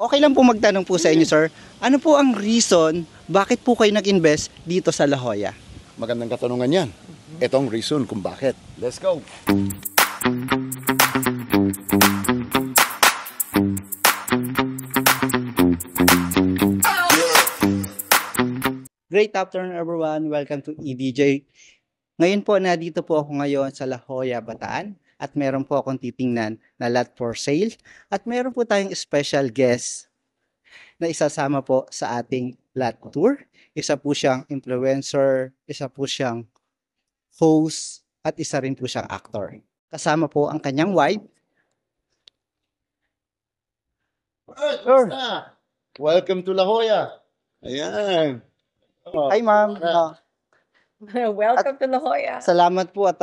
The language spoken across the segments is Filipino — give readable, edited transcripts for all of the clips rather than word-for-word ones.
Okay lang po magtanong po sa inyo, sir. Ano po ang reason bakit po kayo nag-invest dito sa La Jolla? Magandang katanungan yan. Ito ang reason kung bakit. Let's go! Great afternoon everyone. Welcome to EDJ. Ngayon po, nandito po ako ngayon sa La Jolla, Bataan. At meron po akong titingnan na lot for sale. At meron po tayong special guest na isasama po sa ating lot tour. Isa po siyang influencer, isa po siyang host, at isa rin po siyang actor. Kasama po ang kanyang wife. Sure. Welcome to La Jolla. Ayan. Hi ma'am. Welcome to La Jolla. Salamat po at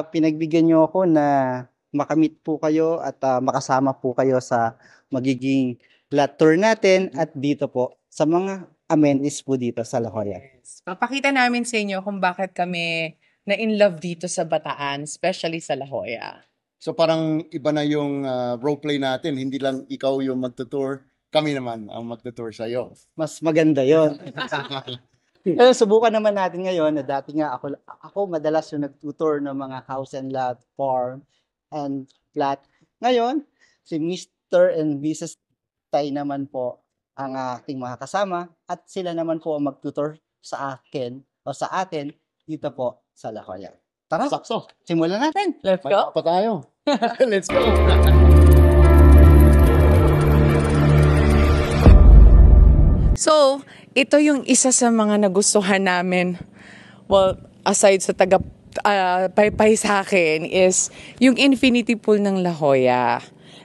pinagbigyan niyo ako na makamit po kayo at makasama po kayo sa magiging lot tour natin at dito po sa mga amenities po dito sa La Jolla. Papakita namin sa inyo kung bakit kami na in love dito sa Bataan, especially sa La Jolla. So parang iba na yung roleplay natin. Hindi lang ikaw yung magtutour. Kami naman ang magtutour sa'yo. Mas maganda yon. Pero subukan naman natin ngayon na dati nga ako madalas yung nag-tutor ng mga house and lot, farm and flat. Ngayon, si Mr. and Mrs. Tay naman po ang ating mga kasama at sila naman po ang mag-tutor sa akin o sa atin dito po sa La Jolla. Tara, Sakso. simulan natin. Let's go. Pa tayo. Let's go. So, ito yung isa sa mga nagustuhan namin. Well, aside sa paypay sa akin is yung infinity pool ng La Jolla.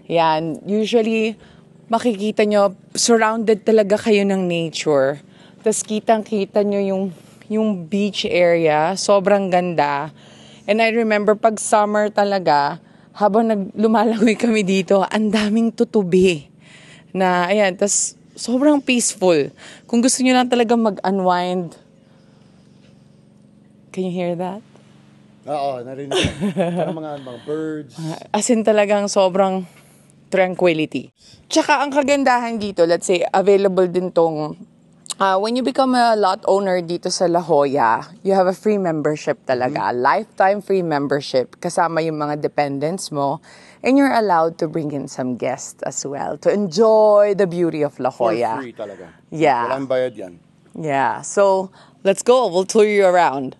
Yan, usually makikita nyo, surrounded talaga kayo ng nature. Tapos kitang-kita nyo yung beach area, sobrang ganda. And I remember pag summer talaga, habang lumalangoy kami dito, ang daming tutubi. Na, ayan, tas sobrang peaceful. Kung gusto niyo lang talaga mag-unwind. Can you hear that? Oo, narinig. Parang mga birds. As in talagang sobrang tranquility. Tsaka ang kagandahan dito, let's say, available din tong when you become a lot owner dito sa La Jolla, you have a free membership talaga. Lifetime free membership. Kasama yung mga dependents mo. And you're allowed to bring in some guests as well to enjoy the beauty of La Jolla. For free talaga. Yeah. Walang bayad yan. Yeah. So, let's go. We'll tour you around.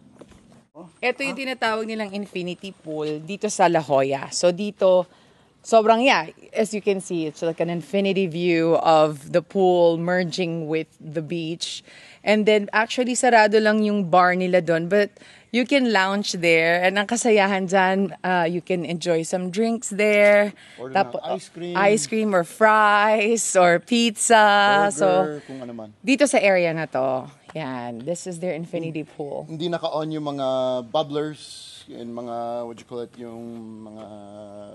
Ito yung tinatawag nilang infinity pool dito sa La Jolla. So, dito, sobrang, as you can see, it's like an infinity view of the pool merging with the beach. And then, actually, sarado lang yung bar nila doon. But, you can lounge there. And ang kasayahan dyan, you can enjoy some drinks there. Order ng ice cream. Ice cream or fries or pizza. Burger, kung ano man. Dito sa area na to, yan. This is their infinity pool. Hindi naka-on yung mga bubblers and mga, what you call it, yung mga,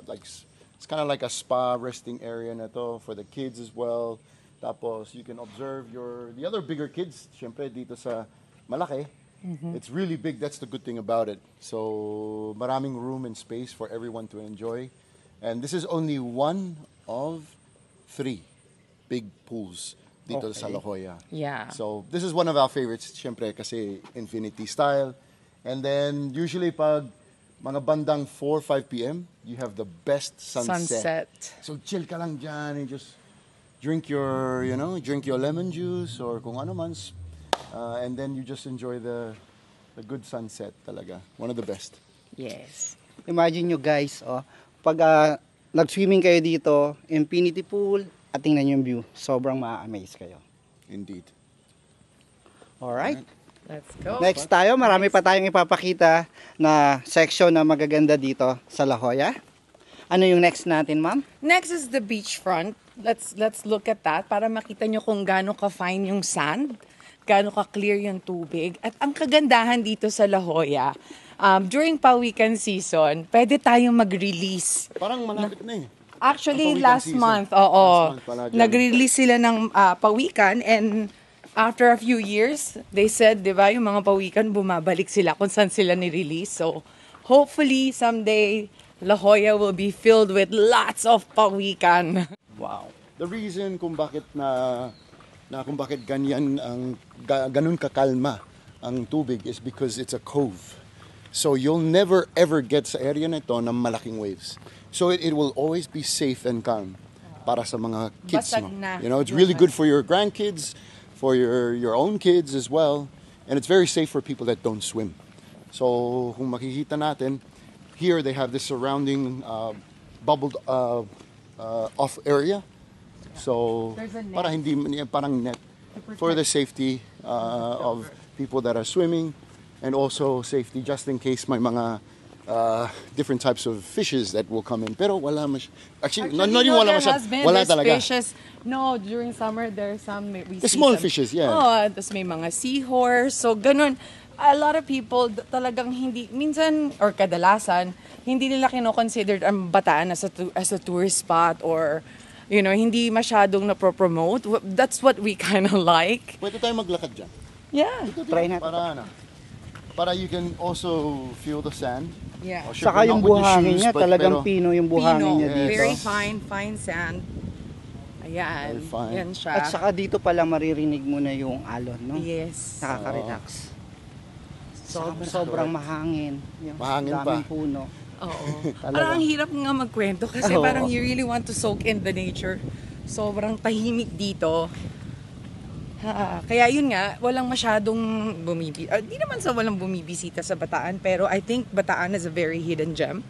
like, it's kind of like a spa resting area na to for the kids as well. Tapos, you can observe the other bigger kids, syempre, dito sa malaki. It's really big. That's the good thing about it. So, maraming room and space for everyone to enjoy. And this is only one of 3 big pools dito sa La Jolla. Yeah. So, this is one of our favorites, syempre, kasi infinity style. And then, usually pag mga bandang 4, 5 p.m., you have the best sunset. So, chill ka lang dyan and just drink your lemon juice or kung ano man. And then you just enjoy the good sunset talaga. One of the best. Yes. Imagine nyo guys, pag nag-swimming kayo dito, infinity pool, at tingnan nyo yung view, sobrang ma-amaze kayo. Indeed. Alright. Let's go. Next tayo, marami pa tayong ipapakita na section na magaganda dito sa La Jolla. Ano yung next natin, ma'am? Next is the beachfront. Let's look at that para makita nyo kung gaano ka-fine yung sand, gaano ka-clear yung tubig. At ang kagandahan dito sa La Jolla, during pawikan season, pwede tayong mag-release. Parang malapit na eh. Actually, Pawikan last season. month, Last month pala dyan. nag-release sila ng pawikan and after a few years, they said, di ba, yung mga pawikan, bumabalik sila kung saan sila ni-release. So, hopefully, someday, La Jolla will be filled with lots of pawikan. Wow. the reason kung bakit kung bakit ganyan ganun kakalma ang tubig is because it's a cove. So you'll never ever get sa area na ito ng malaking waves. So it will always be safe and calm para sa mga kids Basag mo. na. You know, it's really good for your grandkids, for your own kids as well, and it's very safe for people that don't swim. So kung makikita natin, here they have this surrounding bubbled off area. So There's a net. para hindi parang net for the safety of people that are swimming, and also safety just in case may mga different types of fishes that will come in. Pero wala actually not even wala there has been. wala There's talaga. fishes. No, during summer there's some. We The see small some- fishes, yeah. Oh, tapos may mga seahorse. So ganun. A lot of people talagang hindi minsan or kadalasan hindi nila kino-consider ang Bataan as a tourist spot, or hindi masyadong na-promote. That's what we kind of like. Pwede tayo maglakad dyan. Yeah. Try natin. Para you can also feel the sand. Yeah. Oh, Saka syempre, yung not with your buhangin shoes, niya, but- talagang pero- pino yung buhangin niya dito. Very fine sand. Ayan. Very fine. Yan siya. At saka dito pala maririnig mo na yung alon, no? Yes. Nakaka-relax. Sobrang mahangin. Yung Mahangin daming pa. puno. Oo. Talaga. Parang ang hirap nga magkwento kasi Oo. parang you really want to soak in the nature. Sobrang tahimik dito. Kaya yun nga, walang masyadong di naman sa walang bumibisita sa Bataan, pero I think Bataan is a very hidden gem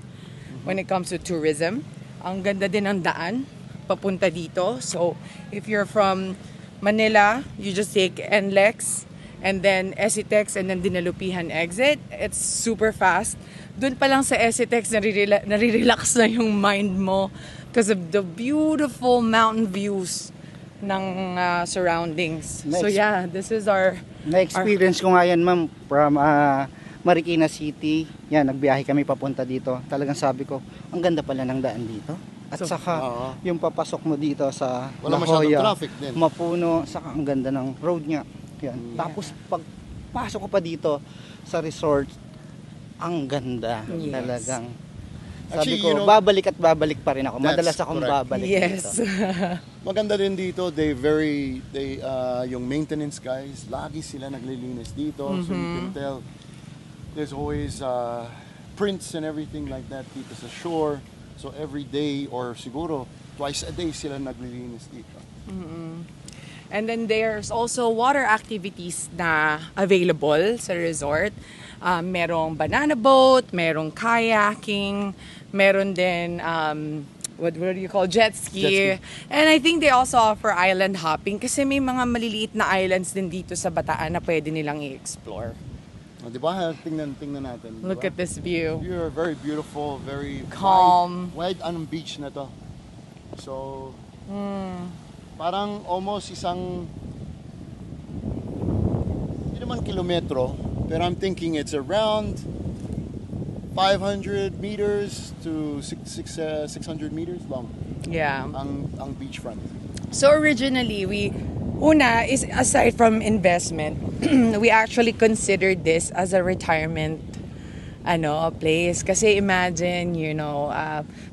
when it comes to tourism. Ang ganda din ng daan papunta dito. So, if you're from Manila, you just take NLEX and then Esitex and then Dinalupihan exit. It's super fast. Doon pa lang sa Esitex, narirelax na yung mind mo because of the beautiful mountain views ng surroundings. Nice. So yeah, this is our... Na-experience ko nga yan, ma'am, from Marikina City. Yan, nagbiyahe kami papunta dito. Talagang sabi ko, ang ganda pala ng daan dito. At saka, Oo. yung papasok mo dito sa Wala La masyadong Jolla, traffic din. mapuno, saka ang ganda ng road niya. Yan. Tapos, pag pasok ko pa dito sa resort, ang ganda. Yes. Talagang. Sabi Actually, ko, you know, babalik at babalik pa rin ako. That's Madalas akong correct. babalik Yes. dito. Maganda din dito, yung maintenance guys, lagi sila naglilinis dito. So you can tell, there's always prints and everything like that dito sa shore. So every day or siguro twice a day sila naglilinis dito. And then there's also water activities na available sa resort. Merong banana boat, merong kayaking, meron din what do you call jet ski. Jet ski. And I think they also offer island hopping kasi may mga maliliit na islands din dito sa Bataan na pwede nilang i-explore. Oh, di ba? Tingnan natin. Look at this view. You're very beautiful, very Calm. Wide anong beach na to. So, parang almost isang, hindi naman kilometro, pero I'm thinking it's around 500 meters to 600 meters long Yeah. ang beachfront. So originally, una is aside from investment, we actually considered this as a retirement place. Kasi imagine,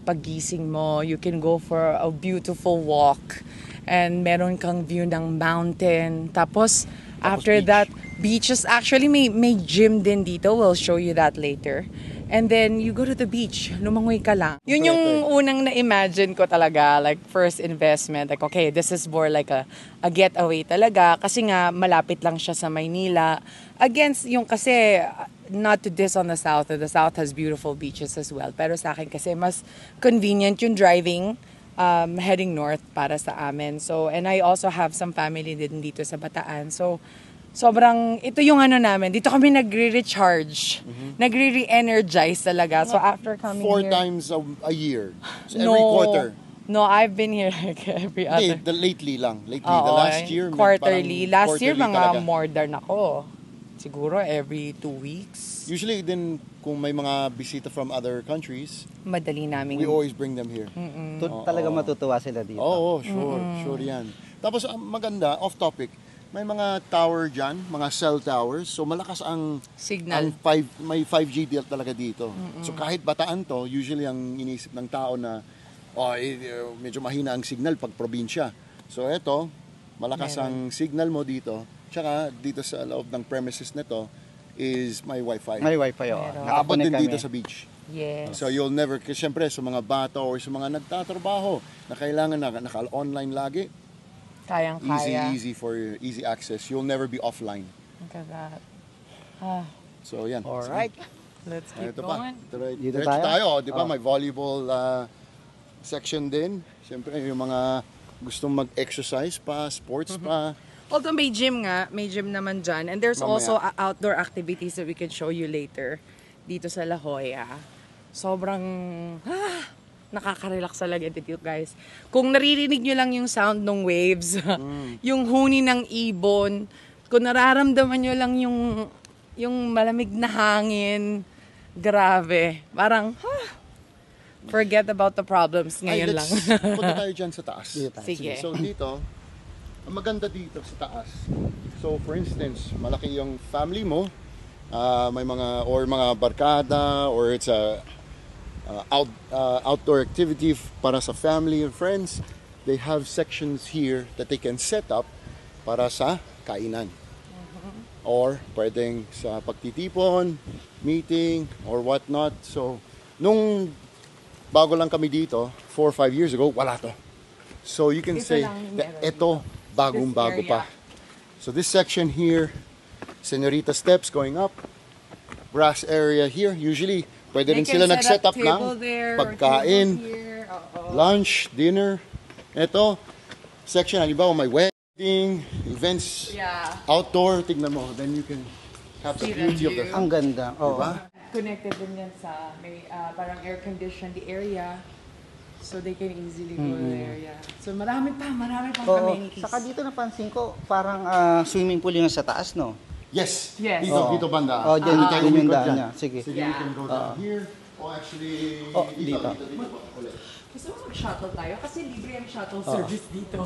paggising mo, you can go for a beautiful walk and meron kang view ng mountain. Tapos after beach. that, beaches, actually may gym din dito. We'll show you that later. And then you go to the beach, lumangoy ka lang. Yun yung unang na-imagine ko talaga, like first investment. Like, okay, this is more like a getaway talaga. Kasi nga, malapit lang siya sa Maynila. Against yung kasi, not to diss on the South has beautiful beaches as well. Pero sa akin kasi, mas convenient yung driving heading north para sa amin. So, and I also have some family din dito sa Bataan. So, sobrang, ito yung namin. Dito kami nagre-recharge. Nagre-re-energize talaga. So after coming 4 here. times a year. So every quarter. No, I've been here like every Hindi, other. lately lang. Lately, the Oo, last year. quarterly. parang Last year, quarterly mga talaga. more than ako. Siguro every 2 weeks. Usually din, kung may mga bisita from other countries, Madali namin. we always bring them here. Talaga matutuwa sila dito. Oo, sure yan. Tapos ang maganda, off topic, may mga tower dyan, mga cell towers. So malakas ang Signal. may 5G deal talaga dito. So kahit Bataan to, usually ang iniisip ng tao na medyo mahina ang signal pag probinsya. So ito, malakas ang signal mo dito. Tsaka dito sa loob ng premises nito is may wifi. May wifi, oh. Meron. Abot din Nakakunik dito kami. sa beach. Yes. So you'll never, kasi syempre sa mga bata or sa mga nagtatrabaho na kailangan naka-online lagi, Kayang-kaya. easy access. You'll never be offline. Look at that. So yan. Alright. Let's keep Ito pa. going. Dito Diretso tayo? tayo. Di ba? Oh. May volleyball section din. Siyempre, yung mga gustong mag-exercise pa, sports pa. Although may gym naman dyan. And there's Mamaya. also outdoor activities that we can show you later dito sa La Jolla. Sobrang nakaka-relax talaga dito, guys. Kung naririnig nyo lang yung sound ng waves, yung huni ng ibon, kung nararamdaman nyo lang yung malamig na hangin, grabe. Parang, forget about the problems ngayon lang. Punta tayo dyan sa taas. Dito tayo. Sige. So dito, ang maganda dito sa taas. So for instance, malaki yung family mo, may mga barkada or it's a outdoor activity para sa family and friends. They have sections here that they can set up para sa kainan. Or pwedeng sa pagtitipon, meeting, or whatnot. So, nung bago lang kami dito, 4 or 5 years ago, wala to. So, you can Ito say lang that meron ito, bagong-bago This area. pa. So, this section here, Senorita steps going up. Grass area here. Usually, pwede rin sila nag-set up ng pagkain, lunch, dinner. Ito, section, halimbawa may wedding, events, outdoor, tignan mo. Then you can have the See the beauty of the view. Ang ganda. Oh. Connected din yan sa may parang air-conditioned area. So they can easily go there, yeah. So marami pang Oo. amenities. Saka dito napansin ko, parang swimming pool yung sa taas, no? Yes. Yes. Dito banda. Oh, dyan, Hindi tayo dyan yung umikot daan dyan. niya. Sige. Sige, you can go down here. O actually, Oh, dito. ulit. Gusto mo mag-shuttle tayo? Kasi libre ang shuttle service dito.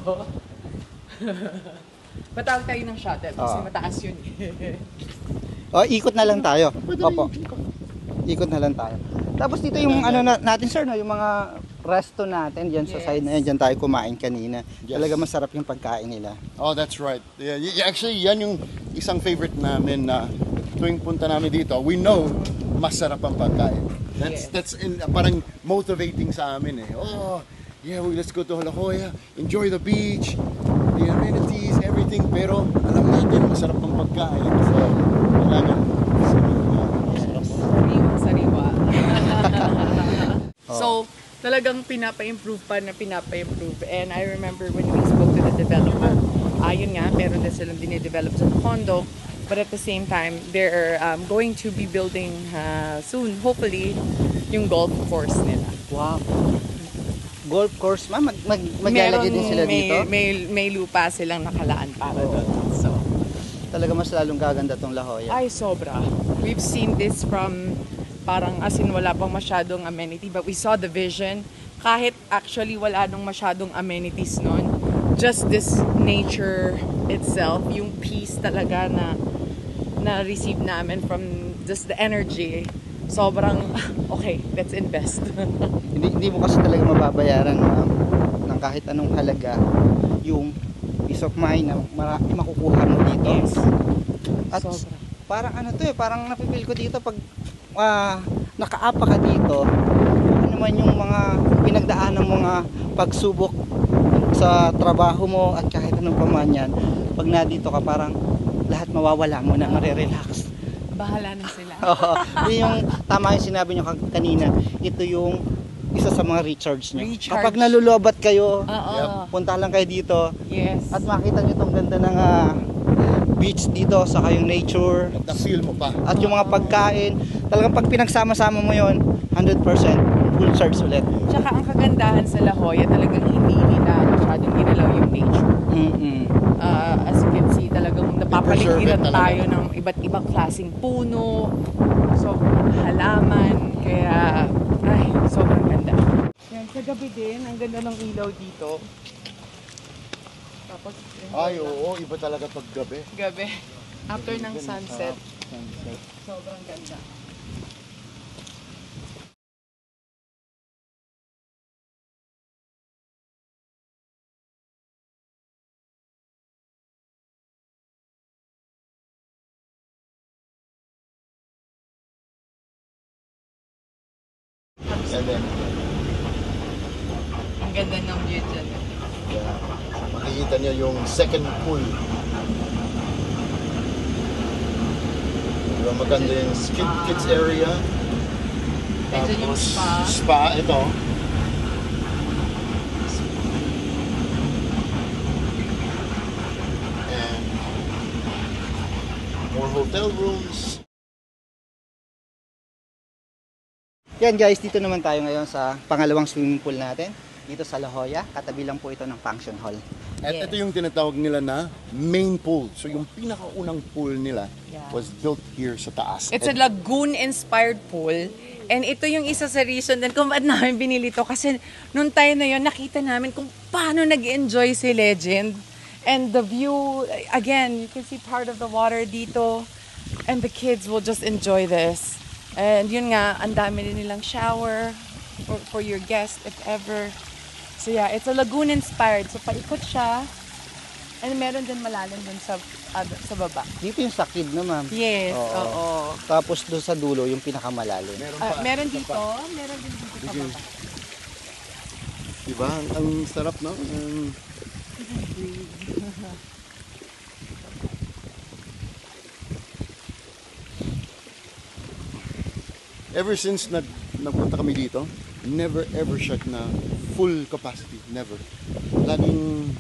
Patawag tayo ng shuttle kasi mataas yun. Oh, ikot na lang tayo. Opo. Ikot na lang tayo. Tapos dito yung natin, sir, no, yung mga resto natin diyan sa side na yan, diyan tayo kumain kanina. Yes. Talaga masarap yung pagkain nila. Oh, that's right. Yeah, actually, yan yung isang favorite namin na tuwing punta namin dito, we know masarap ang pagkain. That's parang motivating sa amin eh. Oh, yeah, let's go to La Jolla, enjoy the beach, the amenities, everything. Pero alam natin masarap ang pagkain. So, kailangan Sariwa. So, talagang pinapa-improve. And I remember when we spoke to the developer, yun nga, meron din silang dinidevelop sa condo. But at the same time, they're going to be building soon, hopefully, yung golf course nila. Wow. Golf course, ma'am, maglalagay din sila dito. May lupa silang nakalaan para doon. So, Talaga mas lalong gaganda tong La Jolla. ay, sobra. We've seen this from parang as in wala pang masyadong amenity, but we saw the vision. Kahit actually wala nung masyadong amenities nun, just this nature itself, yung peace talaga na receive namin from just the energy, sobrang okay, let's invest. Hindi mo kasi talaga mababayaran, ma'am, ng kahit anong halaga yung peace of mind na makukuha mo dito. Yes. At Sobra. parang ano to eh, parang napipil ko dito pag nakaapa ka dito, ano man yung mga pinagdaan ng mga pagsubok sa trabaho mo at kahit anong paman yan, pag nandito ka parang lahat mawawala mo na, marirelax. Bahala na sila. Oo. Yun yung tama yung sinabi nyo kanina, ito yung isa sa mga recharge nyo. Recharge. Kapag nalulobat kayo, Oo. punta lang kayo dito Yes. at makita nyo itong ganda ng beach dito, saka yung nature na-feel mo pa. at yung mga pagkain. Talagang pag pinagsama-sama mo yon 100% full charge ulit. Tsaka ang kagandahan sa La Jolla, talagang hindi nila masyadong ginalaw yung nature. As you can see, talagang napapaligiran Preserve it talaga. tayo ng iba't ibang klaseng puno, sobrang halaman, kaya ay, sobrang ganda. Yan, sa gabi din, ang ganda ng ilaw dito. Tapos, Ay, oo, iba talaga pag gabi. gabi, after ng sunset, Sunset. sobrang ganda. And then, Ang ganda ng view dyan. yeah, makikita niyo yung second pool. Diba, maganda yung kids area. Ito yung Tapos, spa. Spa, ito. And more hotel rooms. Yan guys, dito naman tayo ngayon sa pangalawang swimming pool natin. Dito sa La Jolla, katabi lang po ito ng function hall. At Yes. ito yung tinatawag nila na main pool. So yung pinakaunang pool nila was built here sa taas. It's a lagoon-inspired pool. And ito yung isa sa reason din kung ba't namin binili to. Kasi nung tayo na yun, nakita namin kung paano nag-enjoy si Legend. And the view, again, you can see part of the water dito. And the kids will just enjoy this. And yun nga, ang dami din nilang shower for your guests if ever. So yeah, it's a lagoon-inspired. So paikot siya. And meron din malalim dun sa baba. Dito yung sa kid na ma'am. Yes, Oo. oo. Tapos doon sa dulo, yung pinakamalalim. Meron dito, meron din dito sa baba. Diba? Ang sarap, no? Ever since nagpunta kami dito, never ever siya na full capacity. Never. Laging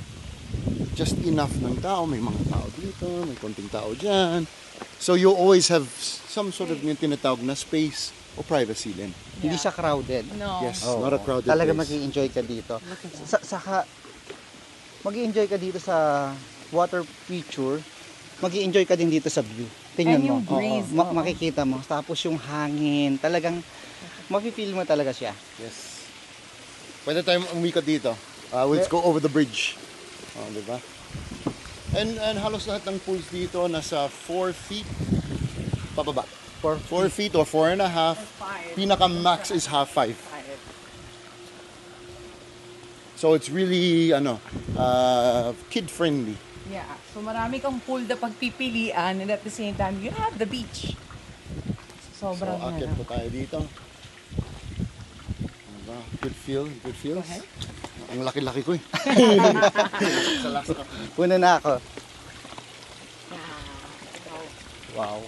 just enough ng tao. May mga tao dito, may konting tao dyan. So you always have some sort of yung tinatawag na space o privacy din. Hindi siya crowded. No. Yes, Oo. not a crowded Talaga place. mag-i-enjoy ka dito. Saka, mag-i-enjoy ka dito sa water feature. Mag-i-enjoy ka din dito sa view. Tingnan And yung mo. breeze, Oo. oo. Makikita mo. Tapos yung hangin. Talagang, mafe-feel mo talaga siya. Yes. Pwede tayong umikot dito. Let's go over the bridge. Oh, di ba? And halos lahat ng pools dito nasa 4 feet pababa. 4 feet or 4.5. Pinaka-max is half 5. So it's really kid-friendly. Yeah. So marami kang pool na pagpipilian and at the same time, you have the beach. So Sobrang akit po tayo dito. Diba? Good feel, good feels. ahead. Ang laki-laki ko eh. Sa last na. Una na ako. Wow.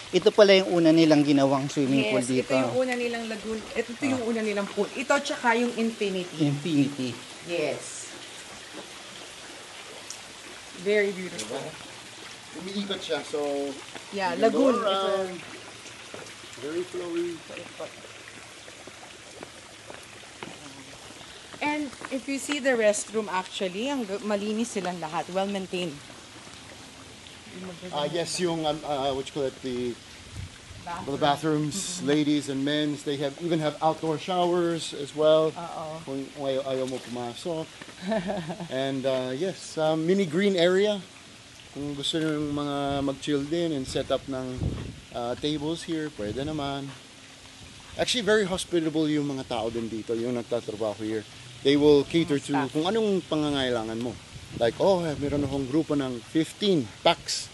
Ito pala yung una nilang ginawang swimming pool Yes, dito. ito yung una nilang lagoon. Ito yung una nilang pool. Ito tsaka yung infinity. Infinity. Yes. Very beautiful. Umiikot siya, so Yeah, you can go lagoon. around. Very flowy. And if you see the restroom actually, malinis silang lahat. Well maintained. Yes, yung what you call it, the bathrooms, ladies and men's, they even have outdoor showers as well. Kung ayaw mo pumasok. And yes, mini green area. Kung gusto nyo yung mga mag-chill din and set up ng tables here, pwede naman. Actually, very hospitable yung mga tao din dito, yung nagtatrabaho here. They will cater to kung anong pangangailangan mo. Like, meron akong grupo ng 15 packs.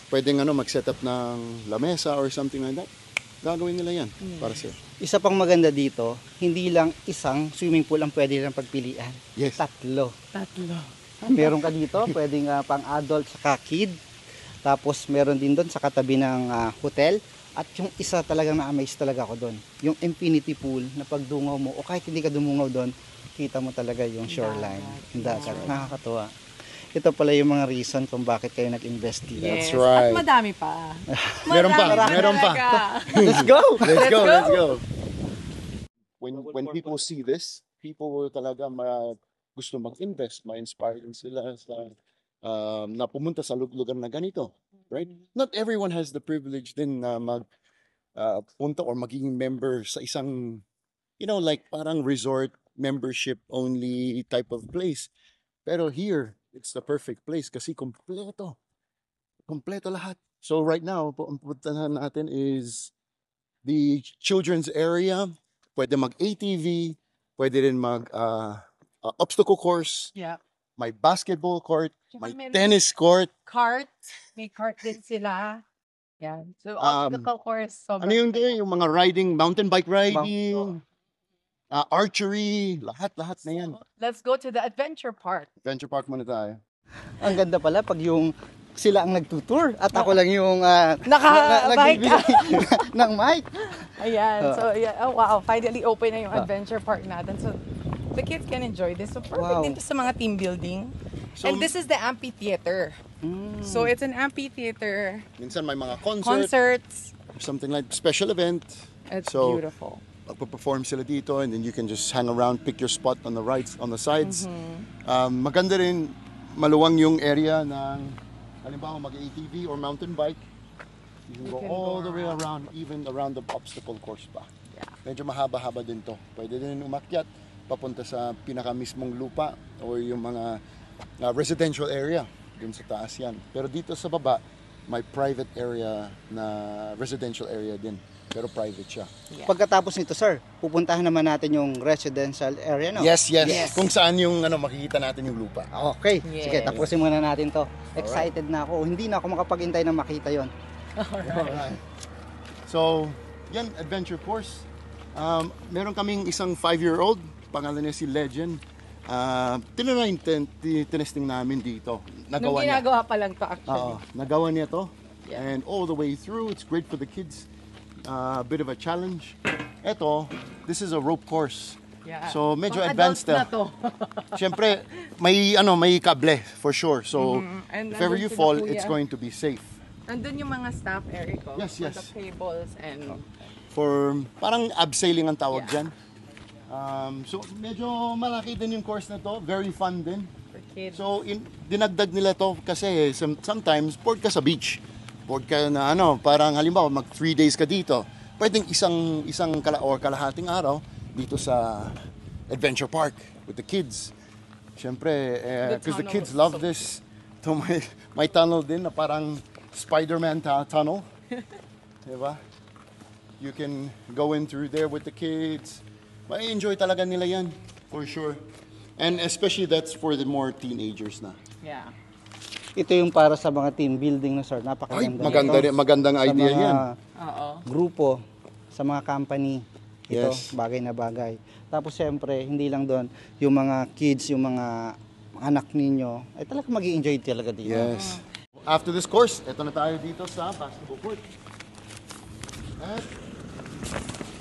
Pwedeng mag-set up ng lamesa or something like that. Gagawin nila yan para sa'yo. Isa pang maganda dito, hindi lang isang swimming pool ang pwede nilang pagpilian. Yes. Tatlo. Meron Meron ka dito, pwedeng pang adult saka kid. Tapos meron din doon sa katabi ng hotel. At yung isa talagang na-amaze talaga ako doon. Yung infinity pool na pagdungaw mo, o kahit hindi ka dumungaw doon, kita mo talaga yung shoreline, yung dagat. Nakakatuwa. Ito pala yung mga reason kung bakit kayo nag-invest dito. Yes. That's right. At madami pa. Meron pa, Madami meron pa. talaga. Let's go! Let's go, go. let's go. When people see this, people will talaga gusto mag-invest, ma-inspire din sila sa na pumunta sa lugar na ganito, right? Not everyone has the privilege din na punta or magiging member sa isang, like parang resort membership only type of place. Pero here, it's the perfect place kasi kompleto. Kompleto lahat. So right now, ang puntahan natin is the children's area. Pwede mag-ATV, pwede rin obstacle course, Yeah. may basketball court, Tsaka may meron- tennis court. Cart. May cart din sila. Yeah. So, Um, obstacle course, Ano sobrang yung saya. yung mga riding, mountain bike Mount riding, archery, lahat na yan. Let's go to the adventure park. Adventure Park muna tayo. Ang ganda pala pag yung sila ang nagtutour at ako lang yung Naka-bike. nagbibigay ng mic. Ayan. Ah. So, yeah. Oh, wow. Finally open na yung Ah. adventure park natin. So, the kids can enjoy this. So, perfect Wow. din to sa mga team building. So- And this is the amphitheater. So, it's an amphitheater. Minsan may mga Concerts. or something like special event. It's So, beautiful. magpa-perform sila dito and then you can just hang around, pick your spot on the rides, on the sides. Maganda rin, maluwang yung area ng, halimbawa mag-ATV or mountain bike. You can go can all go the way around, even around the obstacle course pa. Yeah. Medyo mahaba-haba din to. Pwede din umakyat, papunta sa pinaka-mismong lupa or yung mga residential area. Dun sa taas yan. Pero dito sa baba, may private area na residential area din. Pero private siya. Yeah. Pagkatapos nito, sir, pupuntahan naman natin yung residential area, no? Yes. Yes. Kung saan yung makikita natin yung lupa. Okay. Yes. Sige, tapusin muna natin to. Excited na ako. Hindi na ako makapag-intay na makita yon. Alright. So, yan, adventure course. Meron kaming isang 5-year-old, pangalan niya si Legend. Tinesting namin dito. Nung Nagawa niya. ginagawa pa lang to actually. Oo, nagawa niya to. Yeah. And all the way through, it's great for the kids. A bit of a challenge. Ito, this is a rope course. Yeah. So, medyo Pang advanced adults na to. Siyempre, may kable for sure. So, And if ever nandun you sila, fall, kuya. it's going to be safe. Nandun yung mga staff, Erico. Yes, for yes. the cables and... For parang abseiling ang tawag Yeah. dyan. So medyo malaki din yung course na to, very fun din. For kids. So dinagdag nila to kasi sometimes bored ka sa beach. Bored ka na parang halimbawa mag 3 days ka dito. Pwedeng isang kalahating araw dito sa adventure park with the kids. Siyempre, because the tunnel kids is love so this. So may tunnel din na parang Spider-Man tunnel. Diba? You can go in through there with the kids. May enjoy talaga nila yan, for sure. And especially that's for the more teenagers na. Yeah. Ito yung para sa mga team building na, sir. Ay, Napakaganda. nito. magandang Sa idea mga yan. Oo. grupo, sa mga company. Ito, Yes. bagay na bagay. Tapos siyempre, hindi lang doon, yung mga kids, yung mga anak ninyo, ay talaga mag-i-enjoy talaga dito. Yes. After this course, eto na tayo dito sa basketball court. At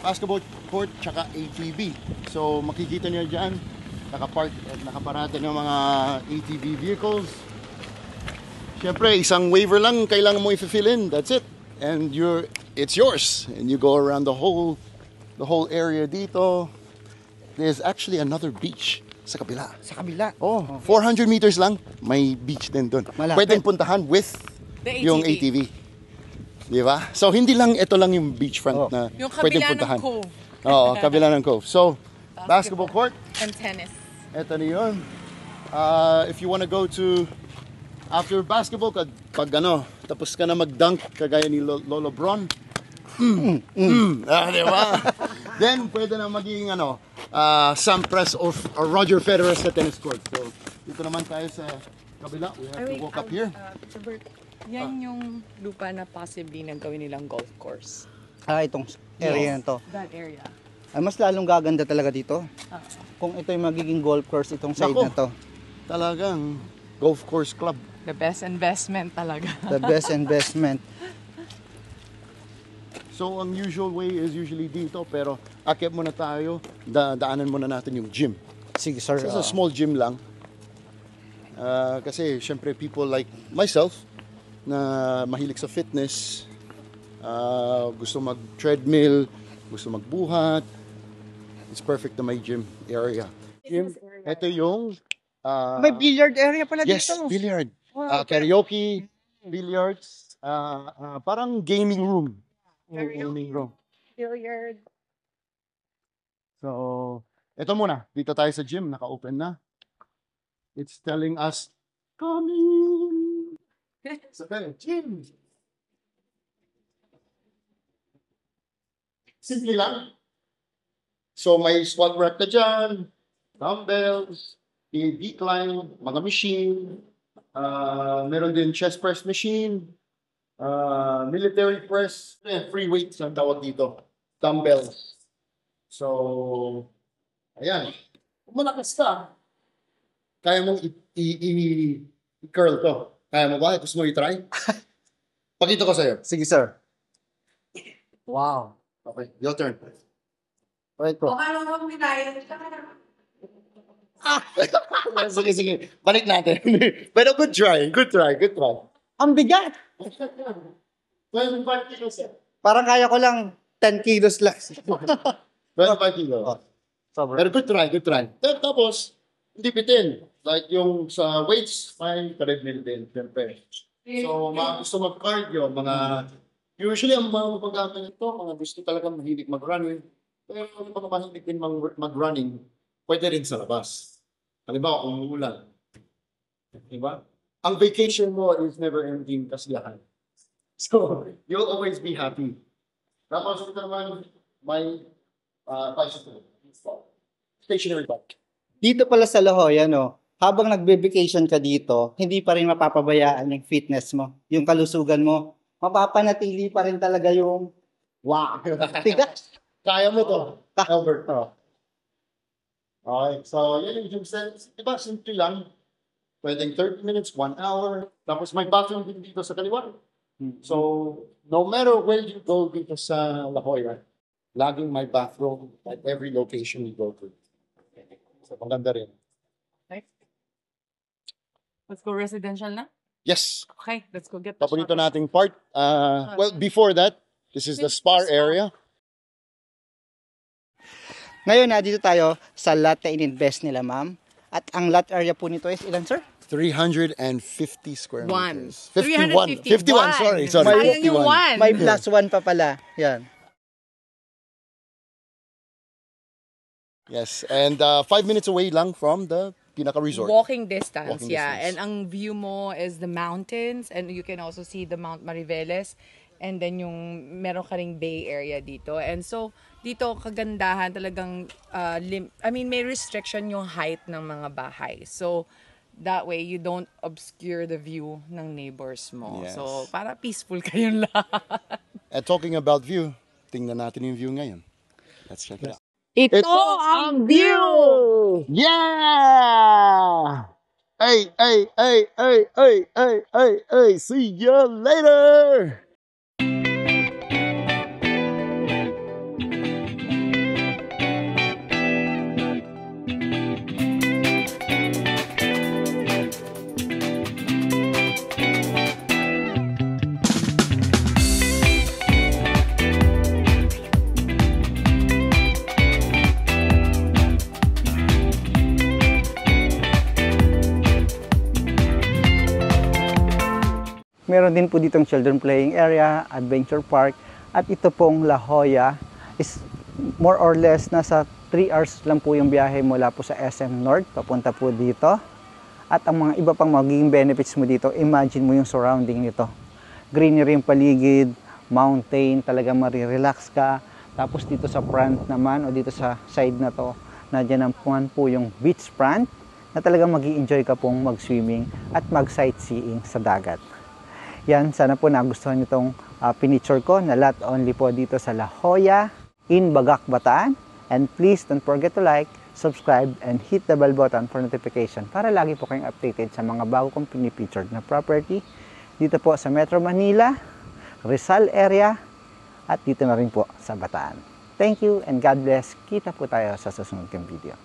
basketball court tsaka ATV. So makikita niyo dyan, nakapark at nakaparada ng mga ATV vehicles. Siyempre, isang waiver lang kailangan mo i-fill in. That's it. And it's yours. And you go around the whole area dito. There's actually another beach sa kabila. Sa kabila. Oh, 400 meters lang, may beach din doon. Malapit. Pwedeng puntahan with The yung ATV. Di ba? So, hindi lang, ito lang yung beachfront Oh. na Yung pwedeng kabila ng puntahan. cove. Oo, kabila ng cove. So, basketball court, And tennis. ito na yun. If you wanna go to, after basketball, pag tapos ka na mag-dunk, kagaya ni Lolo Bron, di ba? Then, pwede na maging, Sampras or Roger Federer sa tennis court. So, dito naman tayo sa kabila. We have to walk up here. Yan yung lupa na possibly na gawin nilang golf course. Itong area na to. That area. Ay, mas lalong gaganda talaga dito. Kung ito yung magiging golf course, itong side Nako. na to. Talagang golf course club. The best investment talaga. The best investment. So, ang usual way is usually dito, pero akit muna tayo, daanan muna natin yung gym. Sige, sir. So, it's a small gym lang. Kasi, syempre, people like myself, na mahilig sa fitness, gusto mag-treadmill, gusto magbuhat, it's perfect na may gym area. Gym, ito yung... May billiard area pala yes, dito. billiard. Karaoke, billiards, parang gaming room. Gaming room. Billiard. So, ito muna. Dito tayo sa gym. Naka-open na. It's telling us, coming! Sa gym! Simple lang. So, may squat rack na dyan, dumbbells, decline, mga machine, meron din chest press machine, Military press, free weights ang tawag dito. Dumbbells. So, ayan. Kung malakas ka, kaya mong i-curl to. Kaya mo ba? Gusto mo i-try? Pakita ko sa'yo. Sige, sir. Wow. Okay, your turn. Wait po. Sige, sige. Balik natin. Pero good try. Good try. Good try. Ang bigat! 25 kilos. Parang kaya ko lang 10 kilos lang. 25 kilos. Sobra. Pero good try. Good try. Tapos, hindi bitin. Like yung sa weights, fine, treadmill din. Siyempre. So, mga gusto mag-cardio, usually ang mga magamit nito, mga gusto talaga mahilig mag-running. Pero yung mga mahilig din mag-running, pwede rin sa labas. Halimbawa, kung umuulan. Diba? Ang vacation mo is never ending kasiyahan. So, you'll always be happy. Tapos ito naman, may bicycle. Stationary bike. Dito pala sa La Jolla, no, habang nagbe-vacation ka dito, hindi pa rin mapapabayaan yung fitness mo, yung kalusugan mo. Mapapanatili pa rin talaga yung wow, tigas. Kaya mo to. Albert. Oh. Okay, so yan yung gym set. Diba, simple lang. Pwedeng 30 minutes, 1 hour. Tapos may bathroom din dito sa kaliwa. So, no matter where you go dito sa La Jolla, laging may bathroom at every location you go to. So, maganda rin. Let's go residential na? Yes. Okay, let's go get the Paborito nating part. Well, before that, this is the spa area. Ngayon na dito tayo sa lot na in-invest nila, ma'am. At ang lot area po nito is ilan, sir? 350 square One. meters. 51. 51, sorry. Sayang yung 51. one. May plus one pa pala. Yan. Yes, and 5 minutes away lang from the pinaka-resort. Walking distance, Walking yeah. distance. And ang view mo is the mountains and you can also see the Mount Mariveles and then yung meron ka ring bay area dito. And so, dito kagandahan talagang may restriction yung height ng mga bahay. So, that way you don't obscure the view ng neighbors mo. Yes. So, para peaceful kayong lahat. And talking about view, tingnan natin yung view ngayon. Let's check it out. Ito ang view! Yeah! Hey, hey, hey, hey, hey, hey, hey, hey, see you later! Meron din po ditong children playing area, adventure park, at ito pong La Jolla is more or less nasa 3 hours lang po yung biyahe mula po sa SM North papunta po dito. At ang mga iba pang magiging benefits mo dito, imagine mo yung surrounding nito. Greenery yung paligid, mountain, talagang marirelax ka. Tapos dito sa front naman o dito sa side na to, nandiyan naman po yung beach front na talagang mag-i-enjoy ka pong mag-swimming at mag-sightseeing sa dagat. Yan, sana po nagustuhan nyo itong pinicture ko na lot only po dito sa La Jolla in Bagac, Bataan. And please don't forget to like, subscribe, and hit the bell button for notification para lagi po kayong updated sa mga bago kong pinipictured na property dito po sa Metro Manila, Rizal area, at dito na rin po sa Bataan. Thank you and God bless. Kita po tayo sa susunod kong video.